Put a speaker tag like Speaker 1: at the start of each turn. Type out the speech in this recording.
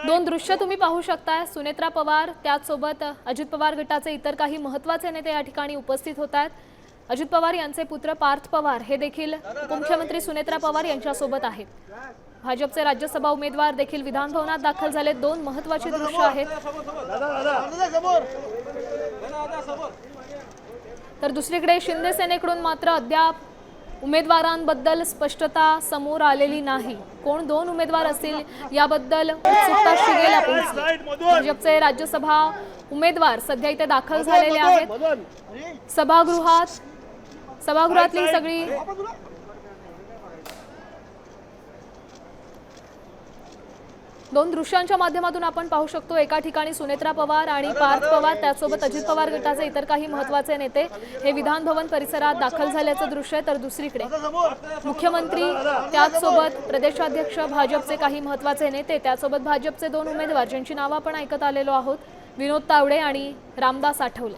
Speaker 1: दोन दृश्य तुम्ही पाहू शकताय। सुनेत्रा पवार त्याचसोबत अजित पवार गटाचे इतर काही महत्त्वाचे नेते या ठिकाणी उपस्थित होत आहेत। अजित पवार यांचे पुत्र पार्थ पवार हे देखील उपमुख्यमंत्री सुनेत्रा पवार यांच्यासोबत आहेत। भाजपचे राज्यसभा उमेदवार देखील विधान भवनात दाखल झाले। दोन महत्त्वाची दृश्य आहेत। तर दुसरीकडे शिंदे सेनेकडून मात्र अद्याप उमेदवारांबद्दल स्पष्टता समोर आलेली नाही। कोण दोन उमेदवार असतील याबद्दल उत्सुकता शिगेला पोहोचली। भाजपचे राज्यसभा उमेदवार सध्या इथे दाखल झालेले आहेत। सभागृहातली सगळी दोन दृश्यांच्या माध्यमातून आपण पाहू शकतो। एका ठिकाणी सुनेत्रा पवार आणि पार्थ पवार त्याचसोबत अजित पवार गटाचे इतर काही महत्त्वाचे नेते हे विधान भवन परिसरात दाखल झाल्याचं दृश्य आहे। तर दुसरीकडे मुख्यमंत्री त्याचसोबत प्रदेशाध्यक्ष भाजपचे काही महत्त्वाचे नेते त्याचसोबत भाजपचे दोन उमेदवार ज्यांची नावं आपण ऐकत आलेलो आहोत, विनोद तावडे आणि रामदास आठवले।